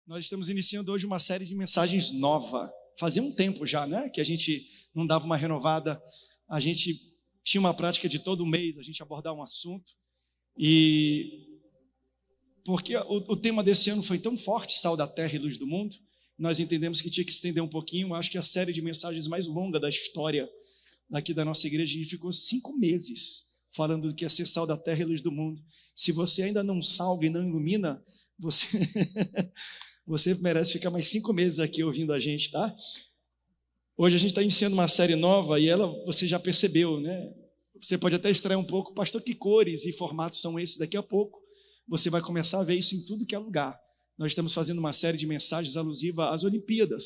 Nós estamos iniciando hoje uma série de mensagens nova. Fazia um tempo já, né, que a gente não dava uma renovada. A gente tinha uma prática de todo mês a gente abordar um assunto. E porque o tema desse ano foi tão forte, Sal da Terra e Luz do Mundo, nós entendemos que tinha que estender um pouquinho. Acho que a série de mensagens mais longa da história daqui da nossa igreja ficou 5 meses falando do que é ser sal da terra e luz do mundo. Se você ainda não salga e não ilumina, você merece ficar mais 5 meses aqui ouvindo a gente, tá? Hoje a gente está iniciando uma série nova e ela, você já percebeu, né? Você pode até estranhar um pouco, pastor, que cores e formatos são esses? Daqui a pouco você vai começar a ver isso em tudo que é lugar. Nós estamos fazendo uma série de mensagens alusiva às Olimpíadas,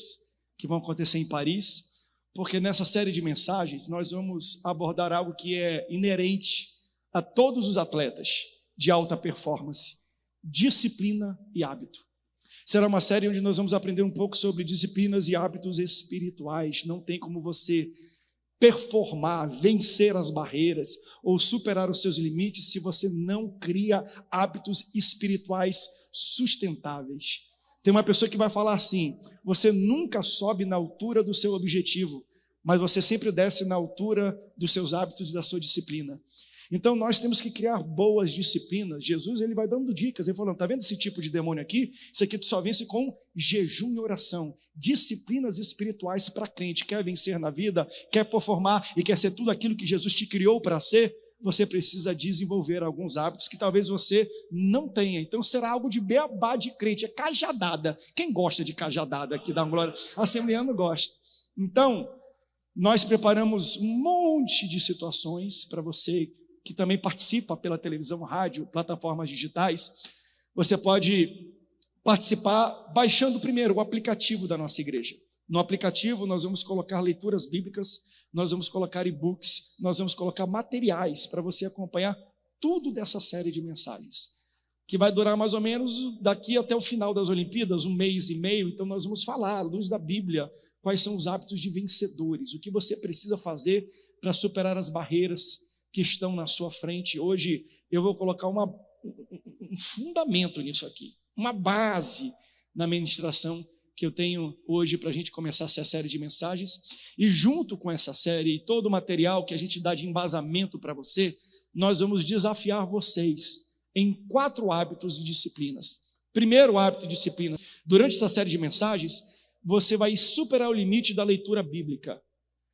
que vão acontecer em Paris, porque nessa série de mensagens nós vamos abordar algo que é inerente a todos os atletas de alta performance: disciplina e hábito. Será uma série onde nós vamos aprender um pouco sobre disciplinas e hábitos espirituais. Não tem como você performar, vencer as barreiras ou superar os seus limites se você não cria hábitos espirituais sustentáveis. Tem uma pessoa que vai falar assim: você nunca sobe na altura do seu objetivo, mas você sempre desce na altura dos seus hábitos e da sua disciplina. Então nós temos que criar boas disciplinas. Jesus, ele vai dando dicas, ele falando: está vendo esse tipo de demônio aqui? Isso aqui tu só vence com jejum e oração. Disciplinas espirituais para crente. Quer vencer na vida, quer performar e quer ser tudo aquilo que Jesus te criou para ser, você precisa desenvolver alguns hábitos que talvez você não tenha. Então será algo de beabá de crente, é cajadada. Quem gosta de cajadada aqui, dá uma glória? A assembleano gosta. Então, nós preparamos um monte de situações para você que também participa pela televisão, rádio, plataformas digitais. Você pode participar baixando primeiro o aplicativo da nossa igreja. No aplicativo nós vamos colocar leituras bíblicas, nós vamos colocar e-books, nós vamos colocar materiais para você acompanhar tudo dessa série de mensagens, que vai durar mais ou menos daqui até o final das Olimpíadas, 1 mês e meio. Então nós vamos falar, à luz da Bíblia, quais são os hábitos de vencedores, o que você precisa fazer para superar as barreiras que estão na sua frente. Hoje eu vou colocar um fundamento nisso aqui, uma base na ministração que eu tenho hoje para a gente começar essa série de mensagens. E junto com essa série e todo o material que a gente dá de embasamento para você, nós vamos desafiar vocês em 4 hábitos e disciplinas. Primeiro hábito e disciplina: durante essa série de mensagens, você vai superar o limite da leitura bíblica.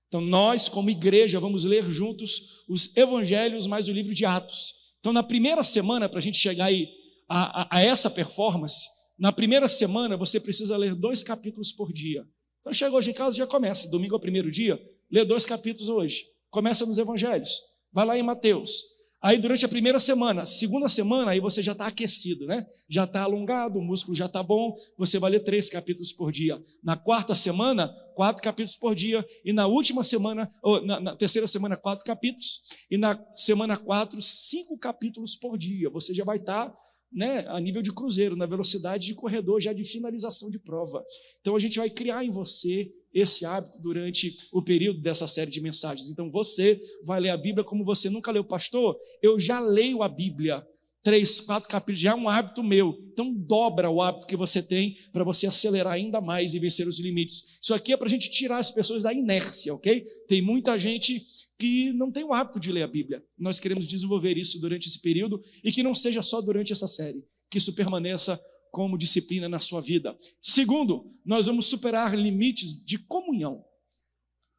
Então nós, como igreja, vamos ler juntos os evangelhos mais o livro de Atos. Então na primeira semana, para a gente chegar aí a essa performance, na primeira semana você precisa ler 2 capítulos por dia. Então chega hoje em casa, já começa, domingo é o primeiro dia, lê 2 capítulos hoje, começa nos evangelhos, vai lá em Mateus. Aí durante a primeira semana, segunda semana, aí você já está aquecido, né? Já está alongado, o músculo já está bom, você vai ler 3 capítulos por dia. Na quarta semana, 4 capítulos por dia. E na última semana, ou na terceira semana, 4 capítulos. E na semana 4, 5 capítulos por dia. Você já vai estar, né, a nível de cruzeiro, na velocidade de corredor, já de finalização de prova. Então a gente vai criar em você esse hábito durante o período dessa série de mensagens. Então você vai ler a Bíblia como você nunca leu. Pastor, eu já leio a Bíblia 3, 4 capítulos, já é um hábito meu. Então dobra o hábito que você tem para você acelerar ainda mais e vencer os limites. Isso aqui é para a gente tirar as pessoas da inércia, ok? Tem muita gente que não tem o hábito de ler a Bíblia. Nós queremos desenvolver isso durante esse período e que não seja só durante essa série, que isso permaneça como disciplina na sua vida. Segundo, nós vamos superar limites de comunhão.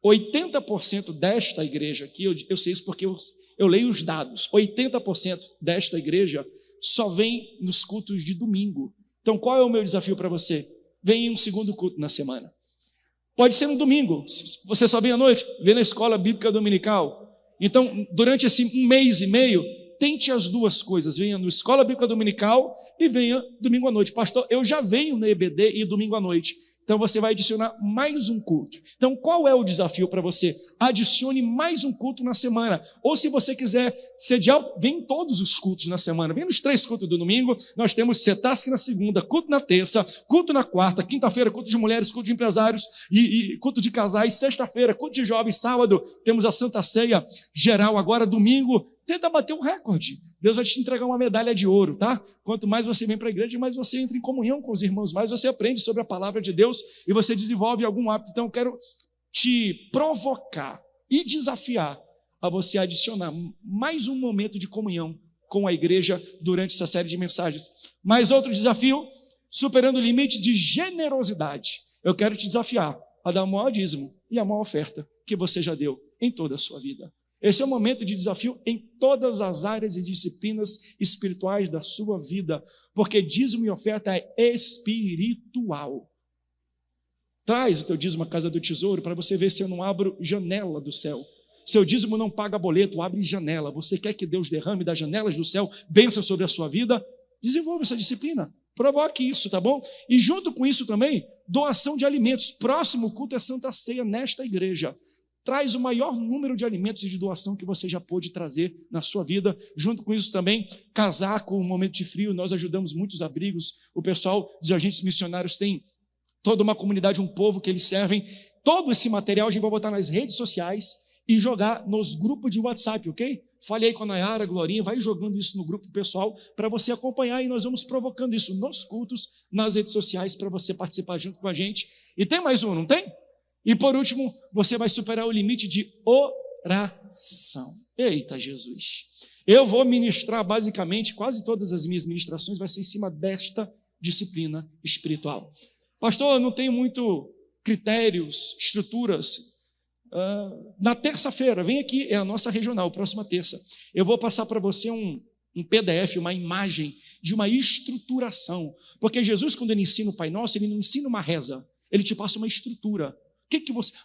80% desta igreja aqui, eu sei isso porque eu leio os dados, 80% desta igreja só vem nos cultos de domingo. Então qual é o meu desafio para você? Vem em um segundo culto na semana. Pode ser no domingo, se você só vem à noite, vem na escola bíblica dominical. Então durante esse 1 mês e meio, tente as 2 coisas: venha na escola bíblica dominical e venha domingo à noite. Pastor, eu já venho no EBD e domingo à noite. Então você vai adicionar mais um culto. Então qual é o desafio para você? Adicione mais um culto na semana. Ou se você quiser sediar, vem em todos os cultos na semana. Vem nos 3 cultos do domingo. Nós temos Cetasc na segunda, culto na terça, culto na quarta, quinta-feira culto de mulheres, culto de empresários e culto de casais. Sexta-feira culto de jovens. Sábado temos a Santa Ceia geral. Agora domingo tenta bater um recorde. Deus vai te entregar uma medalha de ouro, tá? Quanto mais você vem para a igreja, mais você entra em comunhão com os irmãos, mais você aprende sobre a palavra de Deus e você desenvolve algum hábito. Então eu quero te provocar e desafiar a você adicionar mais um momento de comunhão com a igreja durante essa série de mensagens. Mais outro desafio, superando limites de generosidade. Eu quero te desafiar a dar o maior dízimo e a maior oferta que você já deu em toda a sua vida. Esse é um momento de desafio em todas as áreas e disciplinas espirituais da sua vida, porque dízimo e oferta é espiritual. Traz o teu dízimo à casa do tesouro para você ver se eu não abro janela do céu. Seu dízimo não paga boleto, abre janela. Você quer que Deus derrame das janelas do céu bênção sobre a sua vida? Desenvolva essa disciplina. Provoque isso, tá bom? E junto com isso também, doação de alimentos. Próximo culto é Santa Ceia nesta igreja. Traz o maior número de alimentos e de doação que você já pôde trazer na sua vida. Junto com isso também, casaco, um momento de frio, nós ajudamos muitos abrigos. O pessoal dos agentes missionários tem toda uma comunidade, um povo que eles servem. Todo esse material a gente vai botar nas redes sociais e jogar nos grupos de WhatsApp, ok? Falei com a Nayara, a Glorinha, vai jogando isso no grupo pessoal para você acompanhar e nós vamos provocando isso nos cultos, nas redes sociais para você participar junto com a gente. E tem mais um, não tem? E por último, você vai superar o limite de oração. Eita Jesus! Eu vou ministrar basicamente, quase todas as minhas ministrações vai ser em cima desta disciplina espiritual. Pastor, eu não tenho muito critérios, estruturas. Na terça-feira, vem aqui, é a nossa regional, próxima terça. Eu vou passar para você um PDF, uma imagem de uma estruturação. Porque Jesus, quando ele ensina o Pai Nosso, ele não ensina uma reza, ele te passa uma estrutura.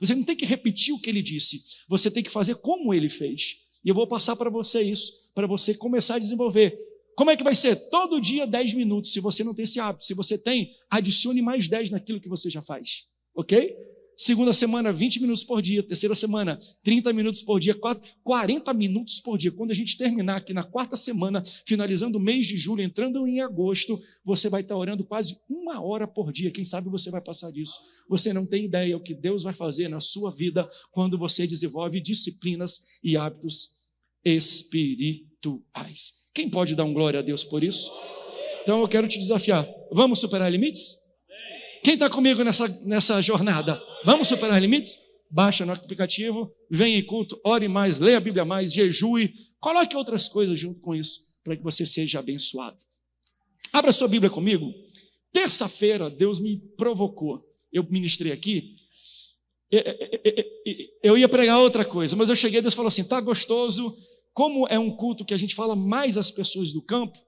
Você não tem que repetir o que ele disse, você tem que fazer como ele fez. E eu vou passar para você isso, para você começar a desenvolver. Como é que vai ser? Todo dia 10 minutos, se você não tem esse hábito. Se você tem, adicione mais 10 naquilo que você já faz. Ok? Segunda semana, 20 minutos por dia. Terceira semana, 30 minutos por dia. 40 minutos por dia. Quando a gente terminar aqui na quarta semana, finalizando o mês de julho, entrando em agosto, você vai estar orando quase 1 hora por dia. Quem sabe você vai passar disso. Você não tem ideia o que Deus vai fazer na sua vida quando você desenvolve disciplinas e hábitos espirituais. Quem pode dar um glória a Deus por isso? Então eu quero te desafiar. Vamos superar limites? Quem está comigo nessa jornada? Vamos superar limites? Baixa no aplicativo, vem em culto, ore mais, leia a Bíblia mais, jejue, coloque outras coisas junto com isso, para que você seja abençoado. Abra sua Bíblia comigo. Terça-feira, Deus me provocou. Eu ministrei aqui. Eu ia pregar outra coisa, mas eu cheguei, Deus falou assim, está gostoso, como é um culto que a gente fala mais às pessoas do campo,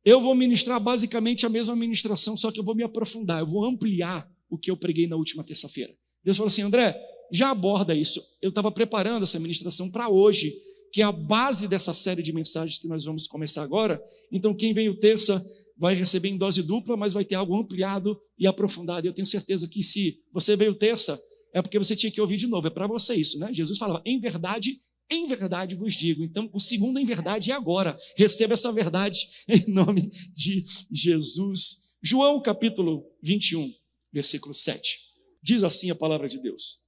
eu vou ministrar basicamente a mesma ministração, só que eu vou me aprofundar, eu vou ampliar o que eu preguei na última terça-feira. Deus falou assim, André, já aborda isso. Eu estava preparando essa ministração para hoje, que é a base dessa série de mensagens que nós vamos começar agora. Então quem veio terça vai receber em dose dupla, mas vai ter algo ampliado e aprofundado. Eu tenho certeza que se você veio terça, é porque você tinha que ouvir de novo, é para você isso, né? Jesus falava, em verdade vos digo. Então, o segundo em verdade é agora. Receba essa verdade em nome de Jesus. João capítulo 21, versículo 7. Diz assim a palavra de Deus.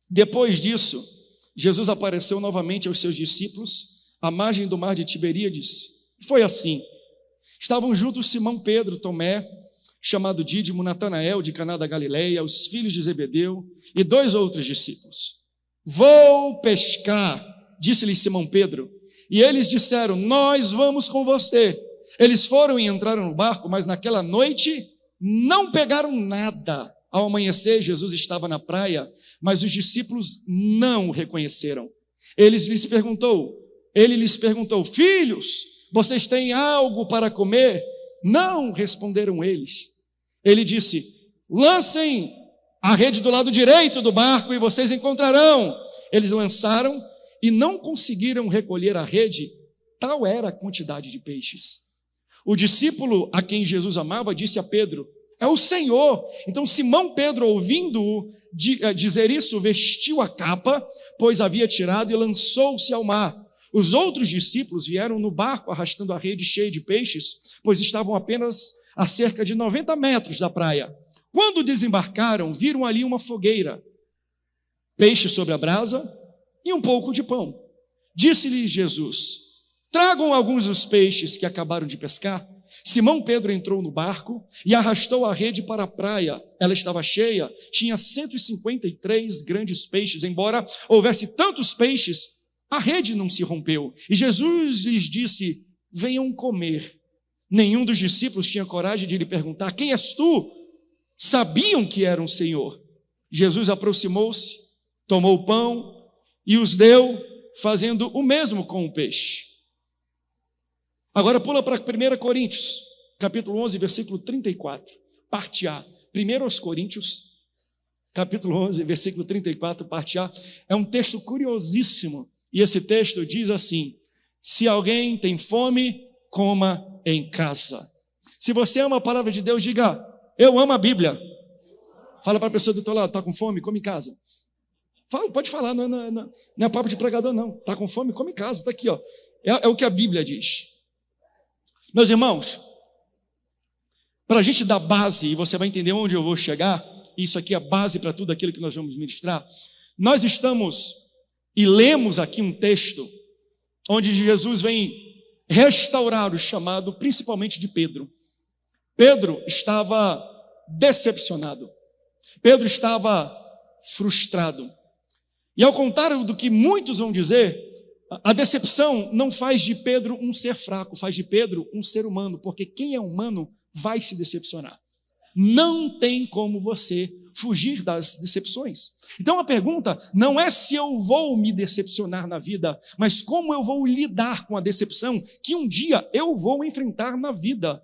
Depois disso, Jesus apareceu novamente aos seus discípulos à margem do mar de Tiberíades. Foi assim. Estavam juntos Simão Pedro, Tomé, chamado Dídimo, Natanael de Caná da Galileia, os filhos de Zebedeu e 2 outros discípulos. Vou pescar, disse-lhes Simão Pedro. E eles disseram, nós vamos com você. Eles foram e entraram no barco, mas naquela noite não pegaram nada. Ao amanhecer, Jesus estava na praia, mas os discípulos não o reconheceram. Ele lhes perguntou, filhos, vocês têm algo para comer? Não, responderam eles. Ele disse, lancem a rede do lado direito do barco e vocês encontrarão. Eles lançaram e não conseguiram recolher a rede, tal era a quantidade de peixes. O discípulo a quem Jesus amava disse a Pedro, é o Senhor. Então Simão Pedro, ouvindo-o dizer isso, vestiu a capa, pois havia tirado e lançou-se ao mar. Os outros discípulos vieram no barco arrastando a rede cheia de peixes, pois estavam apenas a cerca de 90 metros da praia. Quando desembarcaram, viram ali uma fogueira, peixe sobre a brasa e um pouco de pão. Disse-lhes Jesus, Tragam alguns dos peixes que acabaram de pescar. Simão Pedro entrou no barco e arrastou a rede para a praia. Ela estava cheia, tinha 153 grandes peixes. Embora houvesse tantos peixes, a rede não se rompeu. E Jesus lhes disse: venham comer. Nenhum dos discípulos tinha coragem de lhe perguntar: quem és tu? Sabiam que era um Senhor. Jesus aproximou-se, tomou o pão e os deu, fazendo o mesmo com o peixe. Agora pula para 1 Coríntios, capítulo 11, versículo 34, parte A. 1 Coríntios, capítulo 11, versículo 34, parte A. É um texto curiosíssimo. E esse texto diz assim: se alguém tem fome, coma em casa. Se você ama a palavra de Deus, diga: eu amo a Bíblia. Fala para a pessoa do teu lado: está com fome? Come em casa. Fala, pode falar, não é papo de pregador, não. Está com fome? Come em casa. Está aqui, ó. É o que a Bíblia diz. Meus irmãos, para a gente dar base, e você vai entender onde eu vou chegar, isso aqui é base para tudo aquilo que nós vamos ministrar. Nós estamos e lemos aqui um texto onde Jesus vem restaurar o chamado, principalmente de Pedro. Pedro estava decepcionado. Pedro estava frustrado. E ao contrário do que muitos vão dizer, a decepção não faz de Pedro um ser fraco, faz de Pedro um ser humano, porque quem é humano vai se decepcionar. Não tem como você fugir das decepções. Então a pergunta não é se eu vou me decepcionar na vida, mas como eu vou lidar com a decepção que um dia eu vou enfrentar na vida.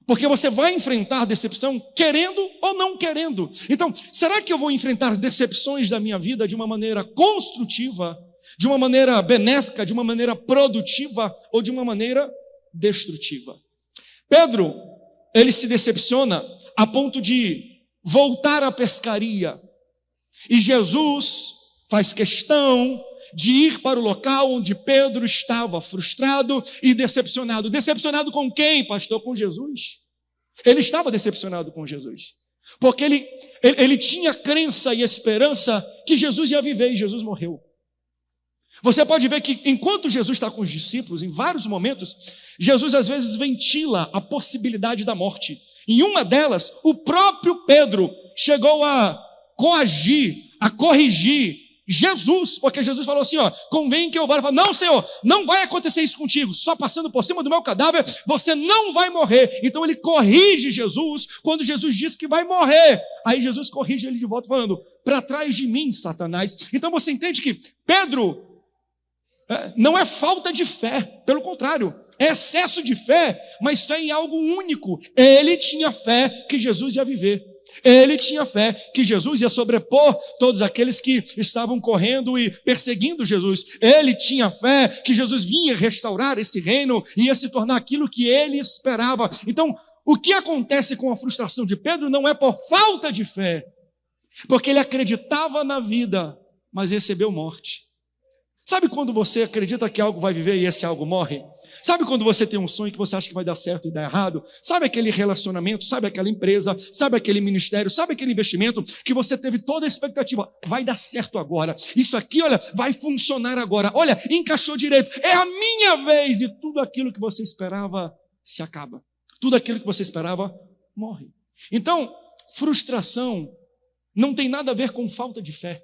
Porque você vai enfrentar decepção querendo ou não querendo. Então, será que eu vou enfrentar decepções da minha vida de uma maneira construtiva, de uma maneira benéfica, de uma maneira produtiva ou de uma maneira destrutiva? Pedro, ele se decepciona a ponto de voltar à pescaria. E Jesus faz questão de ir para o local onde Pedro estava frustrado e decepcionado. Decepcionado com quem, pastor? Com Jesus. Ele estava decepcionado com Jesus. Porque ele tinha crença e esperança que Jesus ia viver e Jesus morreu. Você pode ver que enquanto Jesus está com os discípulos, em vários momentos, Jesus às vezes ventila a possibilidade da morte. Em uma delas, o próprio Pedro chegou a coagir, a corrigir Jesus, porque Jesus falou assim, convém que eu vá. Ele falou: não, Senhor, não vai acontecer isso contigo, só passando por cima do meu cadáver, você não vai morrer. Então ele corrige Jesus, quando Jesus diz que vai morrer. Aí Jesus corrige ele de volta, falando: para trás de mim, Satanás. Então você entende que Pedro não é falta de fé, pelo contrário, é excesso de fé, mas fé em algo único. Ele tinha fé que Jesus ia viver. Ele tinha fé que Jesus ia sobrepor todos aqueles que estavam correndo e perseguindo Jesus. Ele tinha fé que Jesus vinha restaurar esse reino e ia se tornar aquilo que ele esperava. Então, o que acontece com a frustração de Pedro não é por falta de fé, porque ele acreditava na vida, mas recebeu morte. Sabe quando você acredita que algo vai viver e esse algo morre? Sabe quando você tem um sonho que você acha que vai dar certo e dá errado? Sabe aquele relacionamento, sabe aquela empresa, sabe aquele ministério, sabe aquele investimento que você teve toda a expectativa? Vai dar certo agora. Isso aqui, olha, vai funcionar agora. Olha, encaixou direito. É a minha vez. E tudo aquilo que você esperava se acaba. Tudo aquilo que você esperava morre. Então, frustração não tem nada a ver com falta de fé.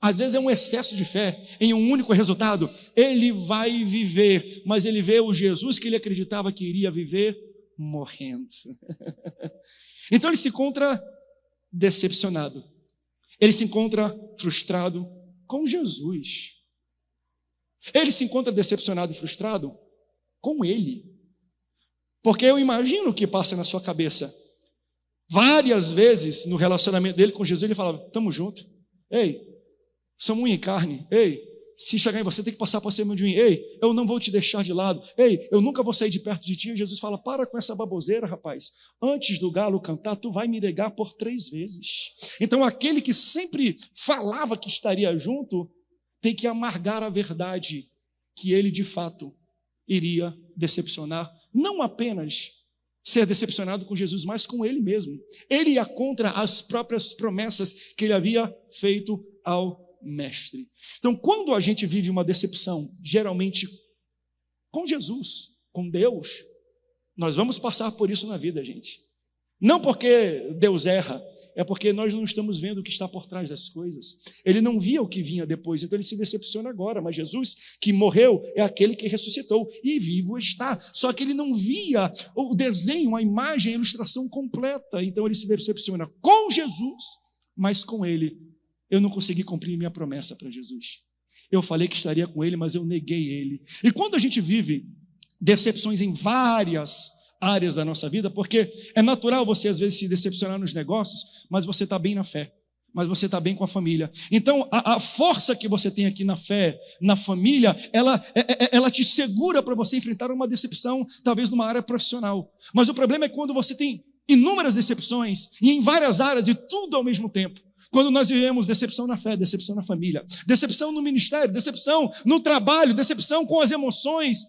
Às vezes é um excesso de fé em um único resultado. Ele vai viver, mas ele vê o Jesus que ele acreditava que iria viver morrendo. Então ele se encontra decepcionado. Ele se encontra frustrado com Jesus. Ele se encontra decepcionado e frustrado com ele. Porque eu imagino o que passa na sua cabeça. Várias vezes no relacionamento dele com Jesus, ele falava: estamos juntos. Ei, somos unha e carne. Ei, se chegar em você, tem que passar por cima de mim. Ei, eu não vou te deixar de lado. Ei, eu nunca vou sair de perto de ti. E Jesus fala: para com essa baboseira, rapaz. Antes do galo cantar, tu vai me negar por 3 vezes. Então aquele que sempre falava que estaria junto, tem que amargar a verdade que ele de fato iria decepcionar. Não apenas ser decepcionado com Jesus, mas com ele mesmo. Ele ia contra as próprias promessas que ele havia feito ao mestre. Então, quando a gente vive uma decepção, geralmente com Jesus, com Deus. Nós vamos passar por isso na vida, gente. Não porque Deus erra, é porque nós não estamos vendo o que está por trás das coisas. Ele não via o que vinha depois, então ele se decepciona agora. Mas Jesus, que morreu, é aquele que ressuscitou e vivo está. Só que ele não via o desenho, a imagem, a ilustração completa. Então ele se decepciona com Jesus, mas com ele. Eu não consegui cumprir minha promessa para Jesus. Eu falei que estaria com ele, mas eu neguei ele. E quando a gente vive decepções em várias áreas da nossa vida, porque é natural você às vezes se decepcionar nos negócios, mas você está bem na fé, mas você está bem com a família. Então a força que você tem aqui na fé, na família, ela te segura para você enfrentar uma decepção, talvez numa área profissional. Mas o problema é quando você tem inúmeras decepções, e em várias áreas, e tudo ao mesmo tempo. Quando nós vivemos decepção na fé, decepção na família, decepção no ministério, decepção no trabalho, decepção com as emoções,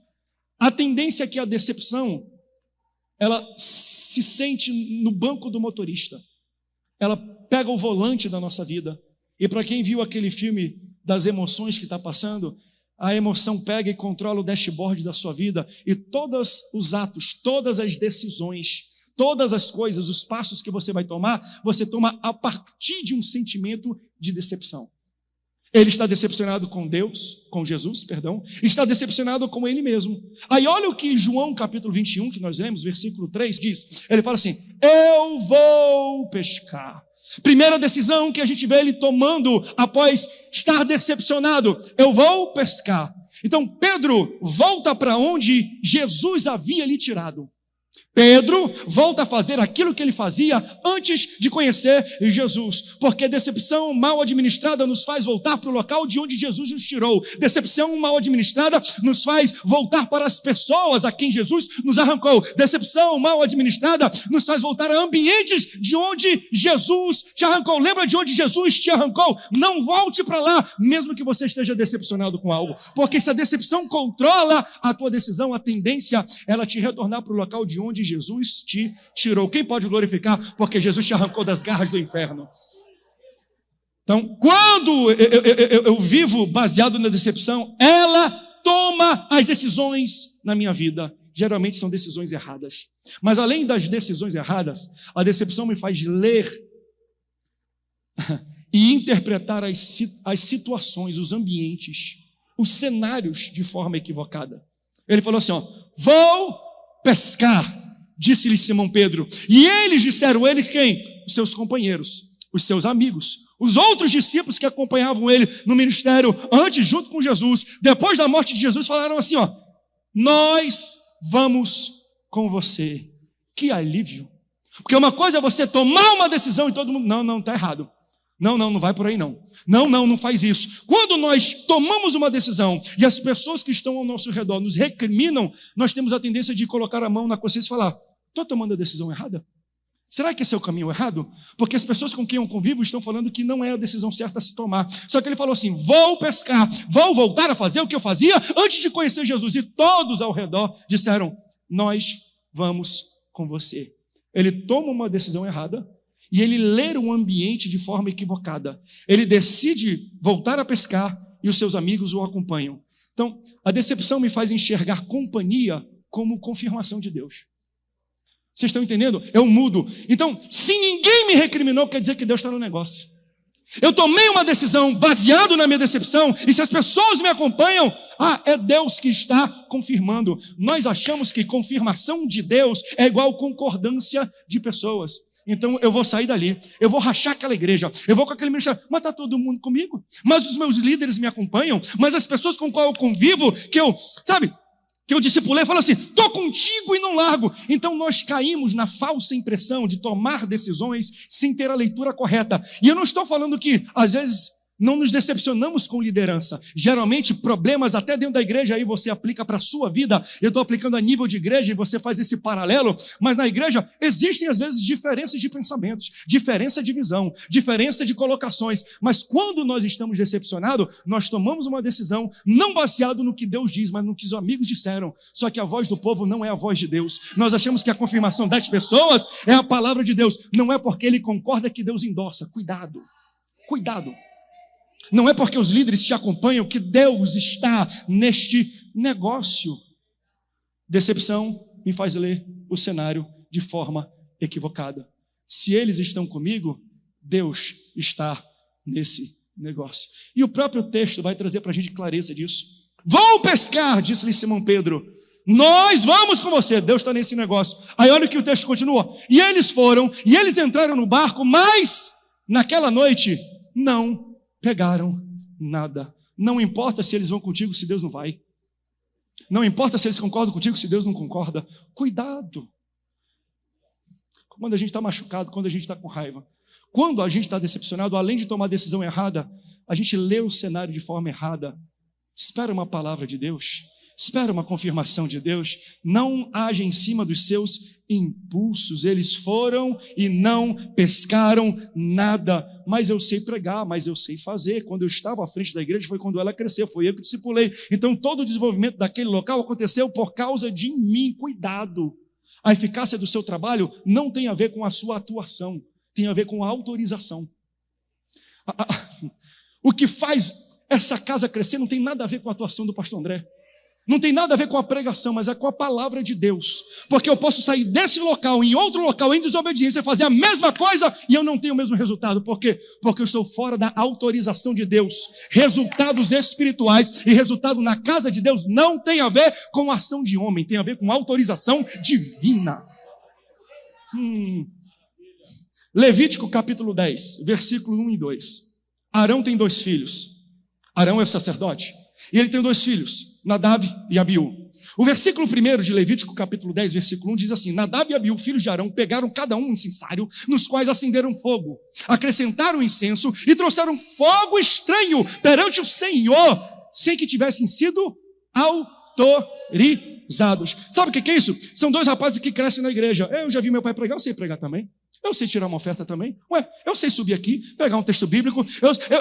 a tendência é que a decepção ela se sente no banco do motorista. Ela pega o volante da nossa vida. E para quem viu aquele filme das emoções que está passando, a emoção pega e controla o dashboard da sua vida. E todos os atos, todas as decisões, todas as coisas, os passos que você toma a partir de um sentimento de decepção. Ele está decepcionado com Deus, com Jesus, perdão, está decepcionado com ele mesmo. Aí olha o que João capítulo 21, que nós lemos, versículo 3, diz. Ele fala assim, eu vou pescar. Primeira decisão que a gente vê ele tomando após estar decepcionado, eu vou pescar. Então Pedro volta para onde Jesus havia lhe tirado. Pedro volta a fazer aquilo que ele fazia antes de conhecer Jesus, porque decepção mal administrada nos faz voltar para o local de onde Jesus nos tirou. Decepção mal administrada nos faz voltar para as pessoas a quem Jesus nos arrancou. Decepção mal administrada nos faz voltar a ambientes de onde Jesus te arrancou. Lembra de onde Jesus te arrancou? Não volte para lá, mesmo que você esteja decepcionado com algo, porque se a decepção controla a tua decisão, a tendência é ela te retornar para o local de onde Jesus te tirou. Quem pode glorificar? Porque Jesus te arrancou das garras do inferno. Então, quando eu vivo baseado na decepção, ela toma as decisões na minha vida. Geralmente são decisões erradas. Mas além das decisões erradas, a decepção me faz ler e interpretar as situações, os ambientes, os cenários de forma equivocada. Ele falou assim, vou pescar, disse-lhe Simão Pedro. E eles disseram, eles quem? Os seus companheiros, os seus amigos, os outros discípulos que acompanhavam ele no ministério antes, junto com Jesus, depois da morte de Jesus, falaram assim, nós vamos com você. Que alívio. Porque uma coisa é você tomar uma decisão e todo mundo, não, está errado. Não vai por aí não. Não faz isso. Quando nós tomamos uma decisão e as pessoas que estão ao nosso redor nos recriminam, nós temos a tendência de colocar a mão na consciência e falar, estou tomando a decisão errada? Será que esse é o caminho errado? Porque as pessoas com quem eu convivo estão falando que não é a decisão certa a se tomar. Só que ele falou assim, vou pescar, vou voltar a fazer o que eu fazia antes de conhecer Jesus. E todos ao redor disseram, nós vamos com você. Ele toma uma decisão errada, e ele lê o ambiente de forma equivocada. Ele decide voltar a pescar e os seus amigos o acompanham. Então, a decepção me faz enxergar companhia como confirmação de Deus. Vocês estão entendendo? Eu mudo. Então, se ninguém me recriminou, quer dizer que Deus está no negócio. Eu tomei uma decisão baseado na minha decepção, e se as pessoas me acompanham, é Deus que está confirmando. Nós achamos que confirmação de Deus é igual concordância de pessoas. Então eu vou sair dali, eu vou rachar aquela igreja, eu vou com aquele ministério, mas está todo mundo comigo, mas os meus líderes me acompanham, mas as pessoas com qual eu convivo, que eu discipulei, falam assim, estou contigo e não largo. Então nós caímos na falsa impressão de tomar decisões sem ter a leitura correta. E eu não estou falando que às vezes não nos decepcionamos com liderança. Geralmente, problemas até dentro da igreja, aí você aplica para a sua vida. Eu estou aplicando a nível de igreja e você faz esse paralelo. Mas na igreja existem, às vezes, diferenças de pensamentos, diferença de visão, diferença de colocações. Mas quando nós estamos decepcionados, nós tomamos uma decisão não baseado no que Deus diz, mas no que os amigos disseram. Só que a voz do povo não é a voz de Deus. Nós achamos que a confirmação das pessoas é a palavra de Deus. Não é porque ele concorda que Deus endossa. Cuidado. Não é porque os líderes te acompanham que Deus está neste negócio. Decepção me faz ler o cenário de forma equivocada. Se eles estão comigo, Deus está nesse negócio. E o próprio texto vai trazer para a gente clareza disso. Vão pescar, disse-lhe Simão Pedro. Nós vamos com você. Deus está nesse negócio. Aí olha o que o texto continua. E eles foram, e eles entraram no barco, mas naquela noite não pegaram nada. Não importa se eles vão contigo, se Deus não vai. Não importa se eles concordam contigo, se Deus não concorda. Cuidado. Quando a gente está machucado, quando a gente está com raiva, quando a gente está decepcionado, além de tomar a decisão errada, a gente lê o cenário de forma errada. Espera uma palavra de Deus. Espera uma confirmação de Deus. Não age em cima dos seus impulsos. Eles foram e não pescaram nada. Mas eu sei pregar, mas eu sei fazer. Quando eu estava à frente da igreja foi quando ela cresceu, foi eu que discipulei. Então todo o desenvolvimento daquele local aconteceu por causa de mim. Cuidado. A eficácia do seu trabalho não tem a ver com a sua atuação, tem a ver com a autorização. O que faz essa casa crescer não tem nada a ver com a atuação do pastor André. Não tem nada a ver com a pregação, mas é com a palavra de Deus. Porque eu posso sair desse local, em outro local, em desobediência, fazer a mesma coisa e eu não tenho o mesmo resultado. Por quê? Porque eu estou fora da autorização de Deus. Resultados espirituais e resultado na casa de Deus não tem a ver com a ação de homem, tem a ver com autorização divina. Levítico capítulo 10, versículo 1 e 2. Arão tem 2 filhos. Arão é o sacerdote. E ele tem 2 filhos, Nadab e Abiú. O versículo 1 de Levítico, capítulo 10, versículo 1, diz assim: Nadab e Abiú, filhos de Arão, pegaram cada um incensário, nos quais acenderam fogo, acrescentaram incenso e trouxeram fogo estranho perante o Senhor, sem que tivessem sido autorizados. Sabe o que é isso? São 2 rapazes que crescem na igreja. Eu já vi meu pai pregar, eu sei pregar também. Eu sei tirar uma oferta também. Eu sei subir aqui, pegar um texto bíblico.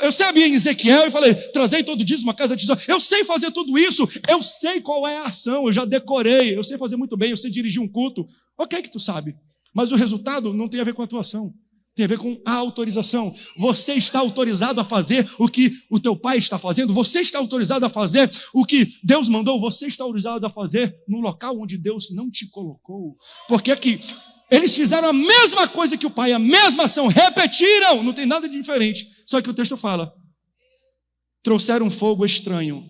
Eu sei abrir em Ezequiel e falei, trazei todo dízimo, uma casa de tesouro. Eu sei fazer tudo isso. Eu sei qual é a ação, eu já decorei. Eu sei fazer muito bem, eu sei dirigir um culto. Ok que tu sabe. Mas o resultado não tem a ver com a atuação. Tem a ver com a autorização. Você está autorizado a fazer o que o teu pai está fazendo. Você está autorizado a fazer o que Deus mandou. Você está autorizado a fazer no local onde Deus não te colocou. Porque aqui eles fizeram a mesma coisa que o pai, a mesma ação, repetiram, não tem nada de diferente. Só que o texto fala, trouxeram um fogo estranho.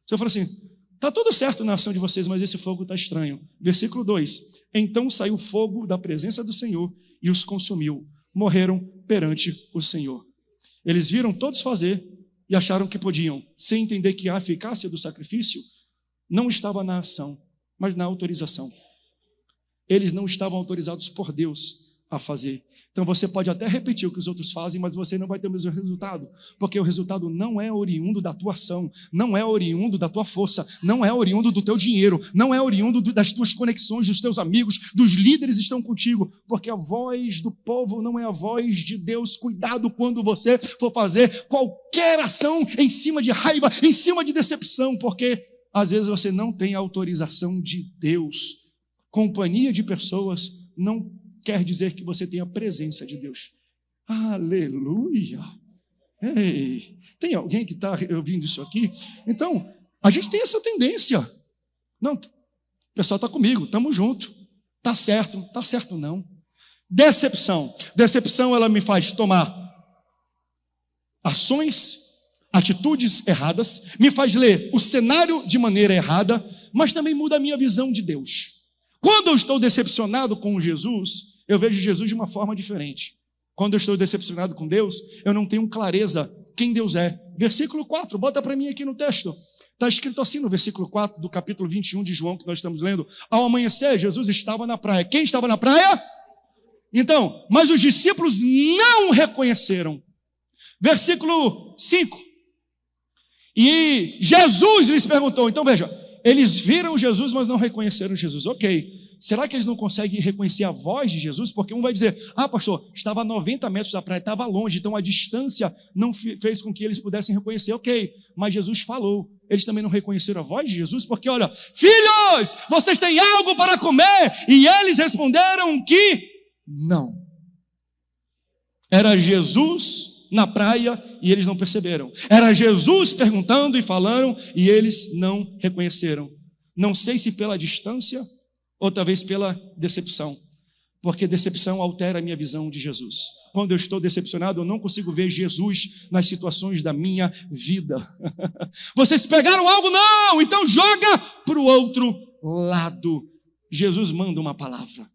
Você fala assim, está tudo certo na ação de vocês, mas esse fogo está estranho. Versículo 2, então saiu fogo da presença do Senhor e os consumiu. Morreram perante o Senhor. Eles viram todos fazer e acharam que podiam, sem entender que a eficácia do sacrifício não estava na ação, mas na autorização. Eles não estavam autorizados por Deus a fazer. Então você pode até repetir o que os outros fazem, mas você não vai ter o mesmo resultado, porque o resultado não é oriundo da tua ação, não é oriundo da tua força, não é oriundo do teu dinheiro, não é oriundo das tuas conexões, dos teus amigos, dos líderes estão contigo, porque a voz do povo não é a voz de Deus. Cuidado quando você for fazer qualquer ação em cima de raiva, em cima de decepção, porque às vezes você não tem a autorização de Deus. Companhia de pessoas não quer dizer que você tenha a presença de Deus. Aleluia! Ei, tem alguém que está ouvindo isso aqui? Então, a gente tem essa tendência. Não, o pessoal está comigo, estamos juntos. Está certo não. Decepção. Decepção, ela me faz tomar ações, atitudes erradas, me faz ler o cenário de maneira errada, mas também muda a minha visão de Deus. Quando eu estou decepcionado com Jesus, eu vejo Jesus de uma forma diferente. Quando eu estou decepcionado com Deus, eu não tenho clareza quem Deus é. Versículo 4, bota para mim aqui no texto. Está escrito assim no versículo 4 do capítulo 21 de João, que nós estamos lendo. Ao amanhecer, Jesus estava na praia. Quem estava na praia? Então, mas os discípulos não o reconheceram. Versículo 5. E Jesus lhes perguntou, então veja, eles viram Jesus, mas não reconheceram Jesus. Ok, será que eles não conseguem reconhecer a voz de Jesus? Porque um vai dizer, pastor, estava a 90 metros da praia, estava longe, então a distância não fez com que eles pudessem reconhecer. Ok, mas Jesus falou. Eles também não reconheceram a voz de Jesus, porque olha, filhos, vocês têm algo para comer? E eles responderam que não. Era Jesus na praia e eles não perceberam. Era Jesus perguntando e falando e eles não reconheceram. Não sei se pela distância ou talvez pela decepção, porque decepção altera a minha visão de Jesus. Quando eu estou decepcionado, eu não consigo ver Jesus nas situações da minha vida. Vocês pegaram algo? Não! Então joga para o outro lado. Jesus manda uma palavra.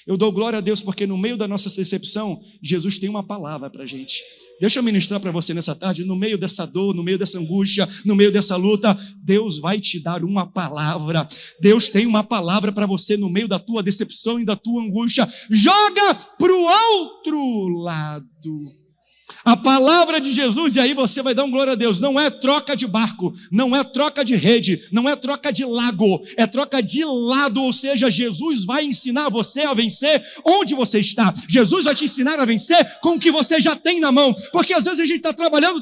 Eu dou glória a Deus porque no meio da nossa decepção, Jesus tem uma palavra para a gente. Deixa eu ministrar para você nessa tarde, no meio dessa dor, no meio dessa angústia, no meio dessa luta, Deus vai te dar uma palavra. Deus tem uma palavra para você no meio da tua decepção e da tua angústia. Joga para o outro lado. A palavra de Jesus, e aí você vai dar um glória a Deus, não é troca de barco, não é troca de rede, não é troca de lago, é troca de lado, ou seja, Jesus vai ensinar você a vencer onde você está. Jesus vai te ensinar a vencer com o que você já tem na mão, porque às vezes a gente está trabalhando,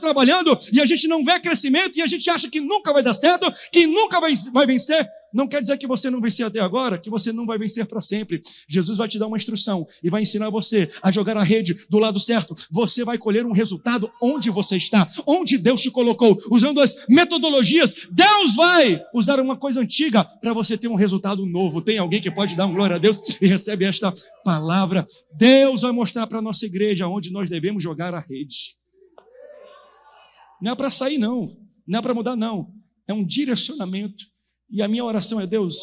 e a gente não vê crescimento, e a gente acha que nunca vai dar certo, que nunca vai vencer. Não quer dizer que você não venceu até agora, que você não vai vencer para sempre. Jesus vai te dar uma instrução e vai ensinar você a jogar a rede do lado certo. Você vai colher um resultado onde você está, onde Deus te colocou. Usando as metodologias, Deus vai usar uma coisa antiga para você ter um resultado novo. Tem alguém que pode dar um glória a Deus e recebe esta palavra? Deus vai mostrar para a nossa igreja onde nós devemos jogar a rede. Não é para sair não é para mudar não. É um direcionamento. E a minha oração é: Deus,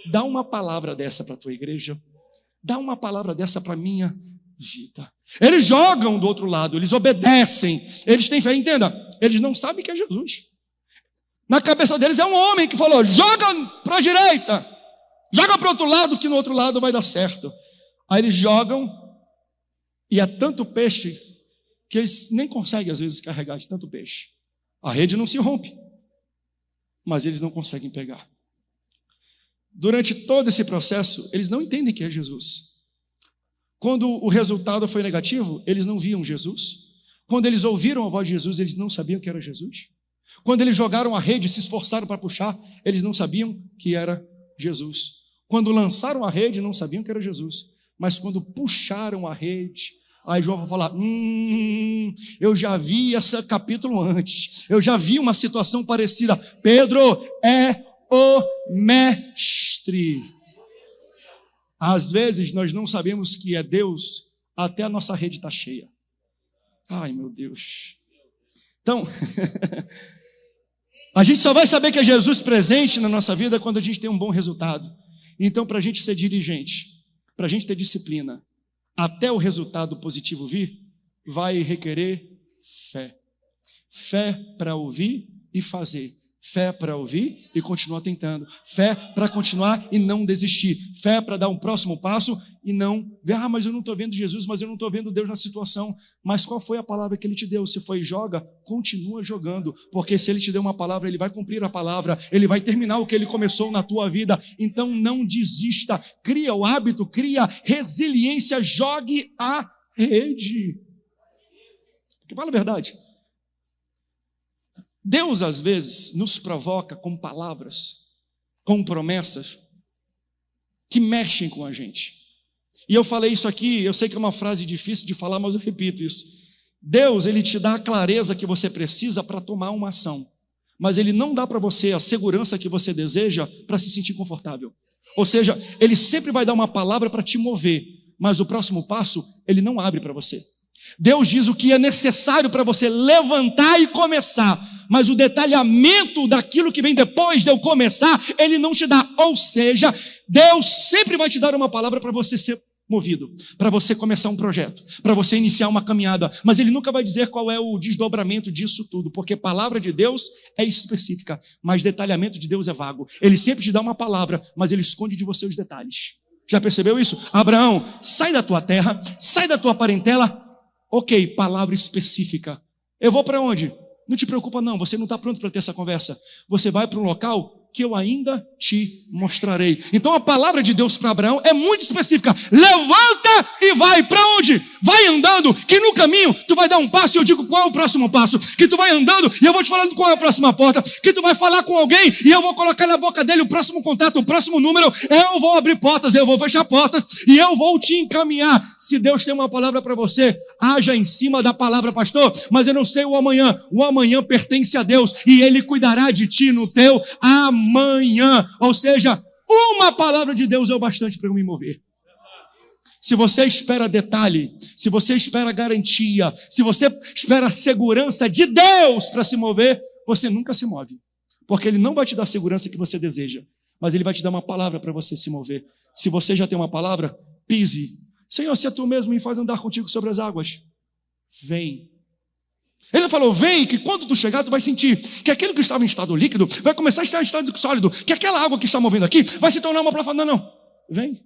dá uma palavra dessa para a tua igreja, dá uma palavra dessa para a minha vida. Eles jogam do outro lado, eles obedecem, eles têm fé, entenda, eles não sabem que é Jesus. Na cabeça deles é um homem que falou: joga para a direita, joga para o outro lado, que no outro lado vai dar certo. Aí eles jogam, e é tanto peixe, que eles nem conseguem às vezes carregar de tanto peixe. A rede não se rompe, mas eles não conseguem pegar. Durante todo esse processo, eles não entendem que é Jesus. Quando o resultado foi negativo, eles não viam Jesus. Quando eles ouviram a voz de Jesus, eles não sabiam que era Jesus. Quando eles jogaram a rede e se esforçaram para puxar, eles não sabiam que era Jesus. Quando lançaram a rede, não sabiam que era Jesus. Mas quando puxaram a rede, aí João vai falar: eu já vi esse capítulo antes, eu já vi uma situação parecida. Pedro é o mestre. Às vezes nós não sabemos que é Deus até a nossa rede está cheia. Ai, meu Deus. Então, a gente só vai saber que é Jesus presente na nossa vida quando a gente tem um bom resultado. Então, para a gente ser diligente, para a gente ter disciplina, até o resultado positivo vir, vai requerer fé. Fé para ouvir e fazer. Fé para ouvir e continuar tentando. Fé para continuar e não desistir. Fé para dar um próximo passo e não ver: mas eu não estou vendo Jesus, mas eu não estou vendo Deus na situação. Mas qual foi a palavra que Ele te deu? Se foi joga, continua jogando. Porque se Ele te deu uma palavra, Ele vai cumprir a palavra. Ele vai terminar o que Ele começou na tua vida. Então não desista. Cria o hábito, cria resiliência. Jogue a rede. Porque fala a verdade. Deus, às vezes, nos provoca com palavras, com promessas, que mexem com a gente. E eu falei isso aqui, eu sei que é uma frase difícil de falar, mas eu repito isso. Deus, Ele te dá a clareza que você precisa para tomar uma ação, mas Ele não dá para você a segurança que você deseja para se sentir confortável. Ou seja, Ele sempre vai dar uma palavra para te mover, mas o próximo passo, Ele não abre para você. Deus diz o que é necessário para você levantar e começar, mas o detalhamento daquilo que vem depois de eu começar, Ele não te dá. Ou seja, Deus sempre vai te dar uma palavra para você ser movido, para você começar um projeto, para você iniciar uma caminhada, mas Ele nunca vai dizer qual é o desdobramento disso tudo, porque palavra de Deus é específica, mas detalhamento de Deus é vago. Ele sempre te dá uma palavra, mas Ele esconde de você os detalhes. Já percebeu isso? Abraão, sai da tua terra, sai da tua parentela. Ok, palavra específica. Eu vou para onde? Não te preocupa não, você não está pronto para ter essa conversa. Você vai para um local que eu ainda te mostrarei. Então a palavra de Deus para Abraão é muito específica. Levanta e vai. Para onde? Vai andando, que no caminho tu vai dar um passo e eu digo qual é o próximo passo. Que tu vai andando e eu vou te falando qual é a próxima porta. Que tu vai falar com alguém e eu vou colocar na boca dele o próximo contato, o próximo número. Eu vou abrir portas, eu vou fechar portas e eu vou te encaminhar. Se Deus tem uma palavra para você, haja em cima da palavra, pastor. Mas eu não sei o amanhã pertence a Deus e Ele cuidará de ti no teu amanhã. amanhã. Ou seja, uma palavra de Deus é o bastante para eu me mover. Se você espera detalhe, se você espera garantia, se você espera a segurança de Deus para se mover, você nunca se move. Porque Ele não vai te dar a segurança que você deseja, mas Ele vai te dar uma palavra para você se mover. Se você já tem uma palavra, pise. Senhor, se é Tu mesmo me faz andar contigo sobre as águas, vem. Ele falou, vem, que quando tu chegar, tu vai sentir que aquilo que estava em estado líquido vai começar a estar em estado sólido, que aquela água que está movendo aqui vai se tornar uma plataforma. Não, vem.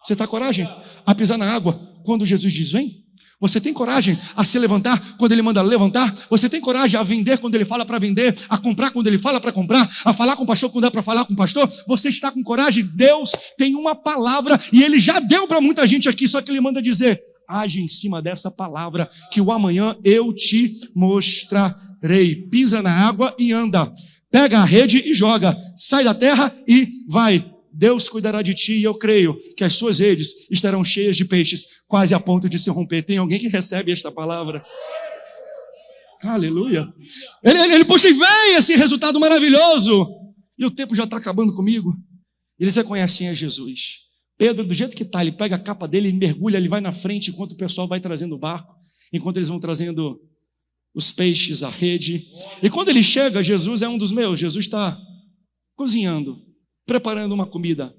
Você está coragem a pisar na água quando Jesus diz vem? Você tem coragem a se levantar quando Ele manda levantar? Você tem coragem a vender quando Ele fala para vender? A comprar quando Ele fala para comprar? A falar com o pastor quando é para falar com o pastor? Você está com coragem? Deus tem uma palavra e Ele já deu para muita gente aqui, só que Ele manda dizer, age em cima dessa palavra, que o amanhã eu te mostrarei. Pisa na água e anda. Pega a rede e joga. Sai da terra e vai. Deus cuidará de ti e eu creio que as suas redes estarão cheias de peixes, quase a ponto de se romper. Tem alguém que recebe esta palavra? Aleluia. Ele puxa e vem esse resultado maravilhoso. E o tempo já está acabando comigo. Eles reconhecem a Jesus. Pedro, do jeito que está, ele pega a capa dele e mergulha, ele vai na frente enquanto o pessoal vai trazendo o barco, enquanto eles vão trazendo os peixes, a rede. E quando ele chega, Jesus é um dos meus. Jesus está cozinhando, preparando uma comida,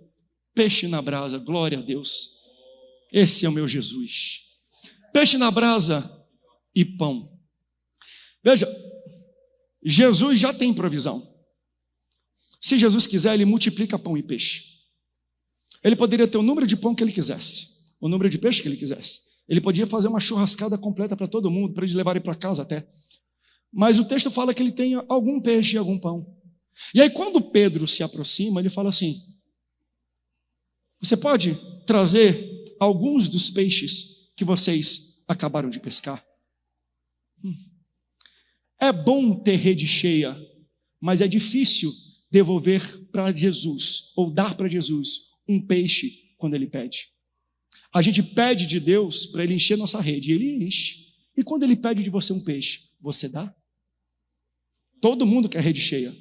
peixe na brasa, glória a Deus. Esse é o meu Jesus. Peixe na brasa e pão. Veja, Jesus já tem provisão. Se Jesus quiser, Ele multiplica pão e peixe. Ele poderia ter o número de pão que Ele quisesse, o número de peixe que Ele quisesse. Ele podia fazer uma churrascada completa para todo mundo, para eles levarem para casa até. Mas o texto fala que Ele tem algum peixe e algum pão. E aí quando Pedro se aproxima, ele fala assim, você pode trazer alguns dos peixes que vocês acabaram de pescar? É bom ter rede cheia, mas é difícil devolver para Jesus, ou dar para Jesus um peixe quando Ele pede. A gente pede de Deus para Ele encher nossa rede, e Ele enche. E quando Ele pede de você um peixe, você dá? Todo mundo quer rede cheia.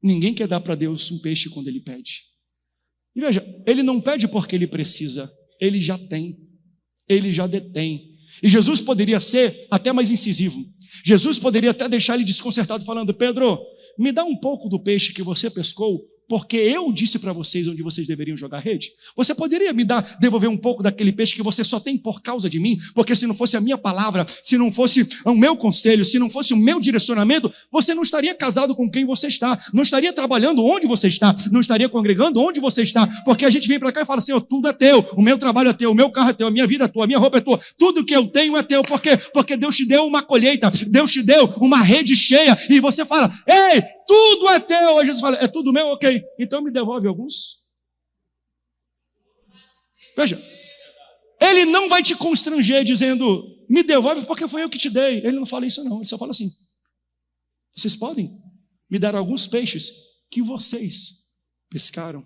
Ninguém quer dar para Deus um peixe quando Ele pede. E veja, Ele não pede porque Ele precisa, Ele já tem, Ele já detém. E Jesus poderia ser até mais incisivo. Jesus poderia até deixar ele desconcertado falando, Pedro, me dá um pouco do peixe que você pescou, porque eu disse para vocês onde vocês deveriam jogar rede. Você poderia me devolver um pouco daquele peixe que você só tem por causa de mim? Porque se não fosse a minha palavra, se não fosse o meu conselho, se não fosse o meu direcionamento, você não estaria casado com quem você está, não estaria trabalhando onde você está, não estaria congregando onde você está, porque a gente vem para cá e fala assim, tudo é teu, o meu trabalho é teu, o meu carro é teu, a minha vida é tua, a minha roupa é tua, tudo que eu tenho é teu. Por quê? Porque Deus te deu uma colheita, Deus te deu uma rede cheia, e você fala, ei, tudo é teu. Aí Jesus fala, é tudo meu? Ok, então me devolve alguns. Veja, Ele não vai te constranger dizendo, me devolve porque foi eu que te dei. Ele não fala isso não, ele só fala assim, vocês podem me dar alguns peixes que vocês pescaram.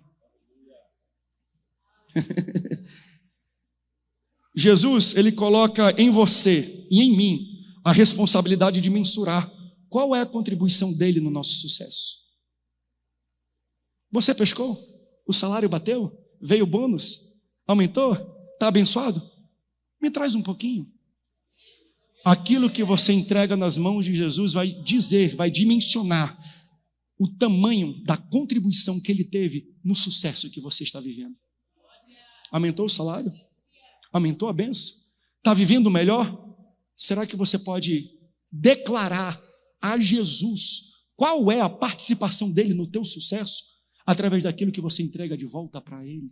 Jesus, Ele coloca em você e em mim a responsabilidade de mensurar qual é a contribuição dele no nosso sucesso. Você pescou? O salário bateu? Veio o bônus? Aumentou? Está abençoado? Me traz um pouquinho. Aquilo que você entrega nas mãos de Jesus vai dizer, vai dimensionar o tamanho da contribuição que Ele teve no sucesso que você está vivendo. Aumentou o salário? Aumentou a bênção? Está vivendo melhor? Será que você pode declarar a Jesus qual é a participação dele no teu sucesso através daquilo que você entrega de volta para Ele?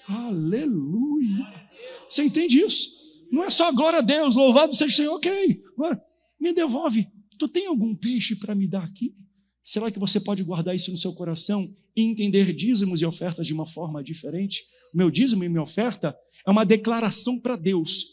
Aleluia! Você entende isso? Não é só glória a Deus, louvado seja o Senhor, ok, agora me devolve, tu tem algum peixe para me dar aqui? Será que você pode guardar isso no seu coração e entender dízimos e ofertas de uma forma diferente? O meu dízimo e minha oferta é uma declaração para Deus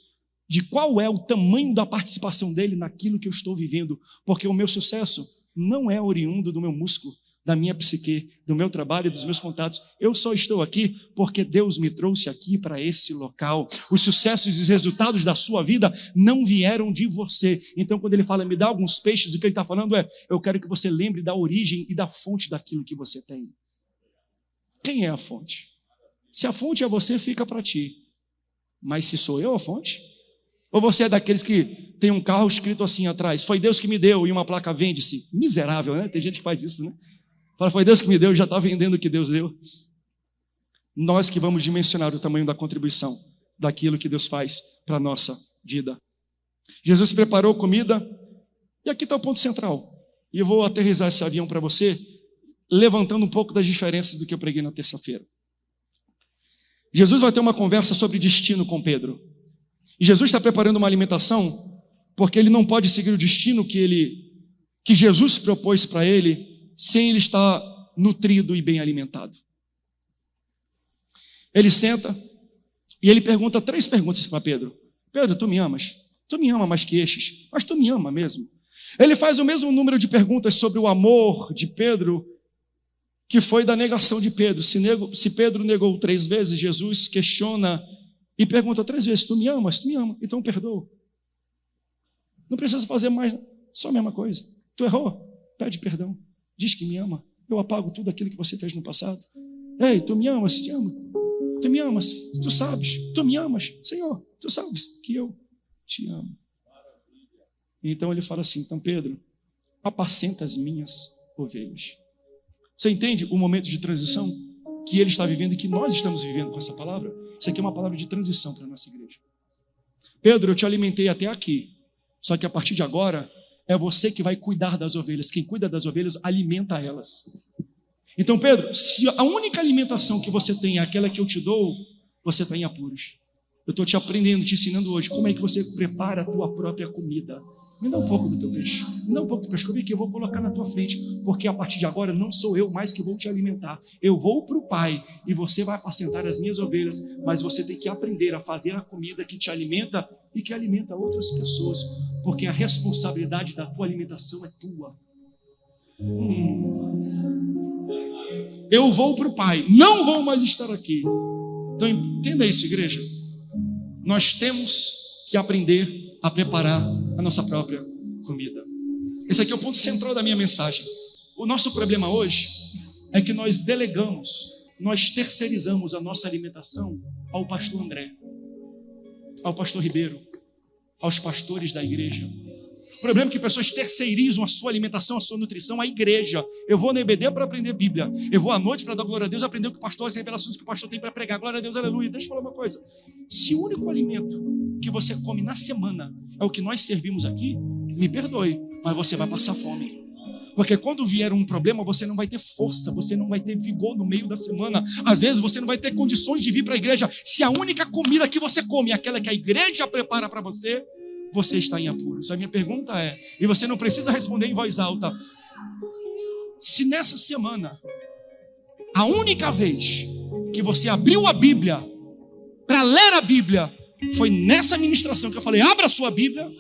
de qual é o tamanho da participação dele naquilo que eu estou vivendo, porque o meu sucesso não é oriundo do meu músculo, da minha psique, do meu trabalho e dos meus contatos. Eu só estou aqui porque Deus me trouxe aqui para esse local. Os sucessos e os resultados da sua vida não vieram de você. Então, quando ele fala, me dá alguns peixes, o que ele está falando é, eu quero que você lembre da origem e da fonte daquilo que você tem. Quem é a fonte? Se a fonte é você, fica para ti. Mas se sou eu a fonte? Ou você é daqueles que tem um carro escrito assim atrás, foi Deus que me deu, e uma placa vende-se? Miserável, né? Tem gente que faz isso, né? Fala, foi Deus que me deu, já está vendendo o que Deus deu. Nós que vamos dimensionar o tamanho da contribuição daquilo que Deus faz para a nossa vida. Jesus preparou comida, e aqui está o ponto central. E eu vou aterrissar esse avião para você, levantando um pouco das diferenças do que eu preguei na terça-feira. Jesus vai ter uma conversa sobre destino com Pedro. E Jesus está preparando uma alimentação, porque ele não pode seguir o destino que Jesus propôs para ele, sem ele estar nutrido e bem alimentado. Ele senta e ele pergunta 3 perguntas para Pedro. Pedro, tu me amas? Tu me ama mais que estes, mas tu me ama mesmo? Ele faz o mesmo número de perguntas sobre o amor de Pedro, que foi da negação de Pedro. Se Pedro negou 3 vezes, Jesus questiona e pergunta 3 vezes, tu me amas? Tu me ama, então perdoa. Não precisa fazer mais, só a mesma coisa. Tu errou? Pede perdão. Diz que me ama. Eu apago tudo aquilo que você fez no passado. Ei, tu me amas? Te amo. Tu me amas? Tu sabes. Tu me amas? Senhor, tu sabes que eu te amo. Então ele fala assim, então Pedro, apacenta as minhas ovelhas. Você entende o momento de transição que ele está vivendo e que nós estamos vivendo com essa palavra? Isso aqui é uma palavra de transição para a nossa igreja. Pedro, eu te alimentei até aqui. Só que a partir de agora, é você que vai cuidar das ovelhas. Quem cuida das ovelhas, alimenta elas. Então, Pedro, se a única alimentação que você tem é aquela que eu te dou, você está em apuros. Eu estou te aprendendo, te ensinando hoje como é que você prepara a tua própria comida. Me dá um pouco do teu peixe. Me dá um pouco do peixe que eu vou colocar na tua frente. Porque a partir de agora não sou eu mais que vou te alimentar. Eu vou para o Pai e você vai apacentar as minhas ovelhas. Mas você tem que aprender a fazer a comida que te alimenta e que alimenta outras pessoas. Porque a responsabilidade da tua alimentação é tua. Eu vou para o Pai. Não vou mais estar aqui. Então entenda isso, igreja. Nós temos que aprender a preparar a nossa própria comida. Esse aqui é o ponto central da minha mensagem. O nosso problema hoje é que nós delegamos, nós terceirizamos a nossa alimentação ao pastor André, ao pastor Ribeiro, aos pastores da igreja. O problema é que pessoas terceirizam a sua alimentação, a sua nutrição à igreja. Eu vou na EBD para aprender Bíblia. Eu vou à noite para dar glória a Deus, aprender o que o pastor, as revelações que o pastor tem para pregar. Glória a Deus, aleluia. Deixa eu falar uma coisa. Se o único alimento que você come na semana é o que nós servimos aqui, me perdoe, mas você vai passar fome. Porque quando vier um problema, você não vai ter força, você não vai ter vigor no meio da semana. Às vezes você não vai ter condições de vir para a igreja. Se a única comida que você come é aquela que a igreja prepara para você, você está em apuros. A minha pergunta é, e você não precisa responder em voz alta, se nessa semana, a única vez que você abriu a Bíblia para ler a Bíblia, foi nessa ministração que eu falei, abra a sua Bíblia,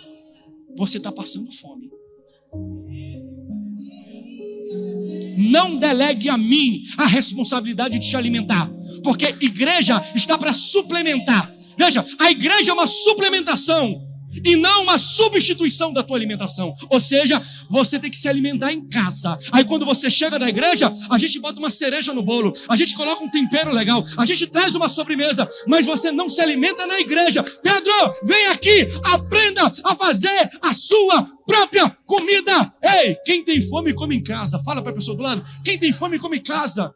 você está passando fome. Não delegue a mim a responsabilidade de te alimentar, porque igreja está para suplementar. Veja, a igreja é uma suplementação e não uma substituição da tua alimentação. Ou seja, você tem que se alimentar em casa. Aí quando você chega na igreja, a gente bota uma cereja no bolo, a gente coloca um tempero legal, a gente traz uma sobremesa, mas você não se alimenta na igreja. Pedro, vem aqui, aprenda a fazer a sua própria comida. Ei, quem tem fome come em casa. Fala para a pessoa do lado, quem tem fome come em casa.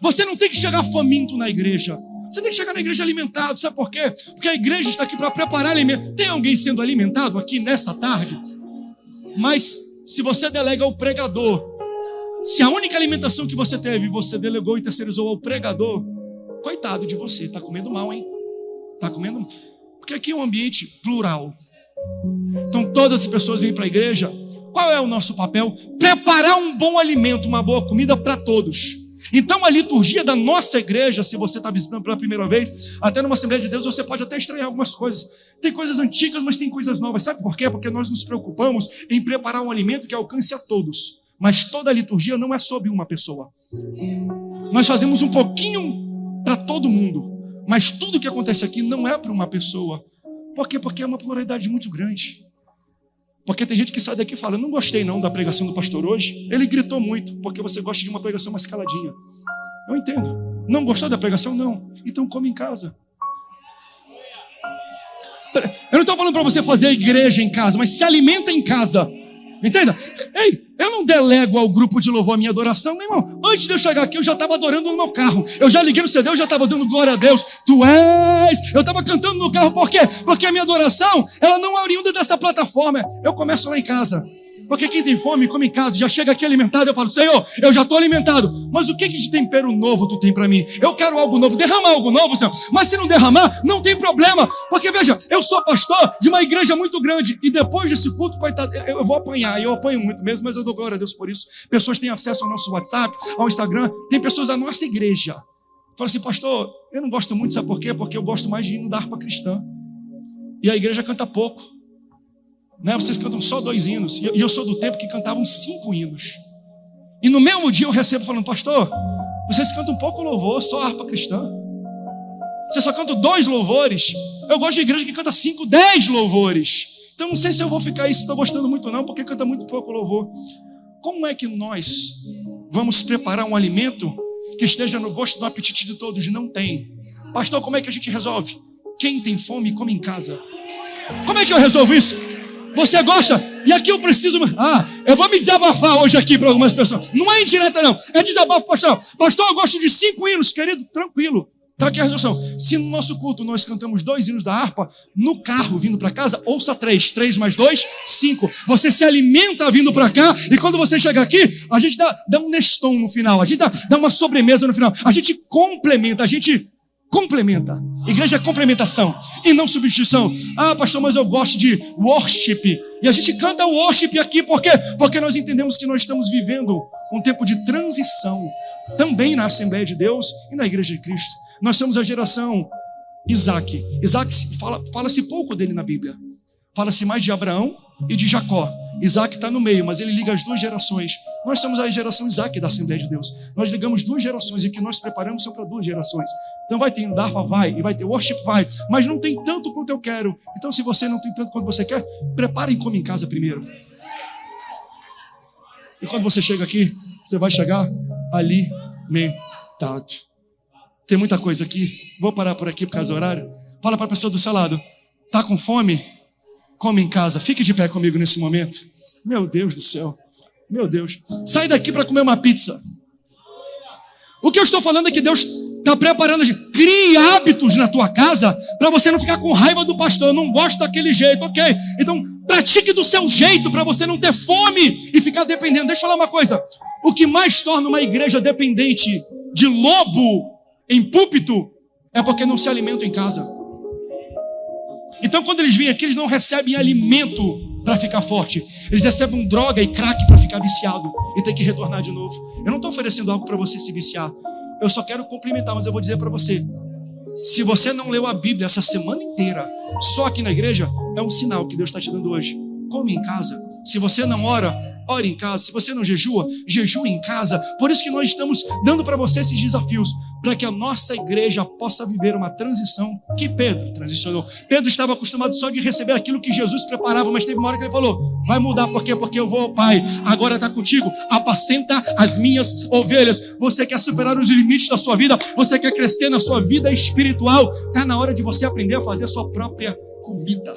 Você não tem que chegar faminto na igreja. Você tem que chegar na igreja alimentado, sabe por quê? Porque a igreja está aqui para preparar alimento. Tem alguém sendo alimentado aqui nessa tarde? Mas se você delega ao pregador, se a única alimentação que você teve, você delegou e terceirizou ao pregador, coitado de você, está comendo mal, hein? Está comendo mal. Porque aqui é um ambiente plural. Então todas as pessoas vêm para a igreja. Qual é o nosso papel? Preparar um bom alimento, uma boa comida para todos. Então a liturgia da nossa igreja, se você está visitando pela primeira vez, até numa Assembleia de Deus, você pode até estranhar algumas coisas. Tem coisas antigas, mas tem coisas novas. Sabe por quê? Porque nós nos preocupamos em preparar um alimento que alcance a todos. mas toda a liturgia não é sobre uma pessoa. Nós fazemos um pouquinho para todo mundo, mas tudo que acontece aqui não é para uma pessoa. Por quê? Porque é uma pluralidade muito grande. Porque tem gente que sai daqui e fala, não gostei não da pregação do pastor hoje. Ele gritou muito, porque você gosta de uma pregação mais caladinha. Eu entendo. Não gostou da pregação? Não. Então come em casa. Eu não estou falando para você fazer a igreja em casa, mas se alimenta em casa. Entenda? Ei, eu não delego ao grupo de louvor a minha adoração, meu irmão. Antes de eu chegar aqui, eu já estava adorando no meu carro. Eu já liguei no CD, eu já estava dando glória a Deus. Tu és. Eu estava cantando no carro, por quê? Porque a minha adoração, ela não é oriunda dessa plataforma. Eu começo lá em casa. Porque quem tem fome, come em casa, já chega aqui alimentado. Eu falo, Senhor, eu já estou alimentado. Mas o que de tempero novo tu tem para mim? Eu quero algo novo, derrama algo novo, Senhor. Mas se não derramar, não tem problema. Porque veja, eu sou pastor de uma igreja muito grande. E depois desse culto, coitado, eu vou apanhar. Eu apanho muito mesmo, mas eu dou glória a Deus por isso. Pessoas têm acesso ao nosso WhatsApp, ao Instagram. Tem pessoas da nossa igreja. Fala assim, pastor, eu não gosto muito, sabe por quê? Porque eu gosto mais de hino da harpa cristã. E a igreja canta pouco. Né? Vocês cantam só 2 hinos. E eu sou do tempo que cantavam 5 hinos. E no mesmo dia eu recebo falando, pastor, vocês cantam pouco louvor, só harpa cristã. Vocês só cantam 2 louvores. Eu gosto de igreja que canta 5, 10 louvores. Então não sei se eu vou ficar aí, se estou gostando muito não, porque canta muito pouco louvor. Como é que nós vamos preparar um alimento que esteja no gosto do apetite de todos? Não tem. Pastor, como é que a gente resolve? Quem tem fome, come em casa. Como é que eu resolvo isso? Você gosta? E aqui eu preciso... eu vou me desabafar hoje aqui para algumas pessoas. Não é indireta não, é desabafo, pastor. Pastor, eu gosto de 5 hinos, querido, tranquilo. Tá aqui a resolução. Se no nosso culto nós cantamos 2 hinos da harpa, no carro vindo para casa, ouça 3. 3 mais 2, 5. Você se alimenta vindo para cá, e quando você chegar aqui, a gente dá um neston no final, a gente dá uma sobremesa no final, a gente complementa, complementa. Igreja é complementação e não substituição. Pastor, mas eu gosto de worship. E a gente canta worship aqui, por quê? Porque nós entendemos que nós estamos vivendo um tempo de transição, também na Assembleia de Deus e na Igreja de Cristo. Nós somos a geração Isaac. Isaac, fala-se pouco dele na Bíblia. Fala-se mais de Abraão e de Jacó. Isaac está no meio, mas ele liga as 2 gerações. Nós somos a geração Isaac da Assembleia de Deus. Nós ligamos 2 gerações, e o que nós preparamos são para 2 gerações. Então vai ter Darfa, vai, e vai ter worship, vai, mas não tem tanto quanto eu quero. Então se você não tem tanto quanto você quer, prepare e come em casa primeiro. E quando você chega aqui, você vai chegar alimentado. Tem muita coisa aqui. Vou parar por aqui por causa do horário. Fala para a pessoa do seu lado, tá com fome? Come em casa. Fique de pé comigo nesse momento. Meu Deus do céu. Meu Deus. Sai daqui para comer uma pizza. O que eu estou falando é que Deus está preparando a gente. Crie hábitos na tua casa para você não ficar com raiva do pastor. Eu não gosto daquele jeito, ok? Então, pratique do seu jeito para você não ter fome e ficar dependendo. Deixa eu falar uma coisa. O que mais torna uma igreja dependente de lobo em púlpito é porque não se alimentam em casa. Então, quando eles vêm aqui, eles não recebem alimento para ficar forte. Eles recebem droga e crack para ficar viciado e ter que retornar de novo. Eu não estou oferecendo algo para você se viciar. Eu só quero complementar, mas eu vou dizer para você. Se você não leu a Bíblia essa semana inteira, só aqui na igreja, é um sinal que Deus está te dando hoje. Come em casa. Se você não ora, ore em casa. Se você não jejua, jejue em casa. Por isso que nós estamos dando para você esses desafios, para que a nossa igreja possa viver uma transição que Pedro transicionou. Pedro estava acostumado só de receber aquilo que Jesus preparava, mas teve uma hora que ele falou, vai mudar, por quê? Porque eu vou ao Pai, agora está contigo, apacenta as minhas ovelhas. Você quer superar os limites da sua vida, você quer crescer na sua vida espiritual, está na hora de você aprender a fazer a sua própria comida.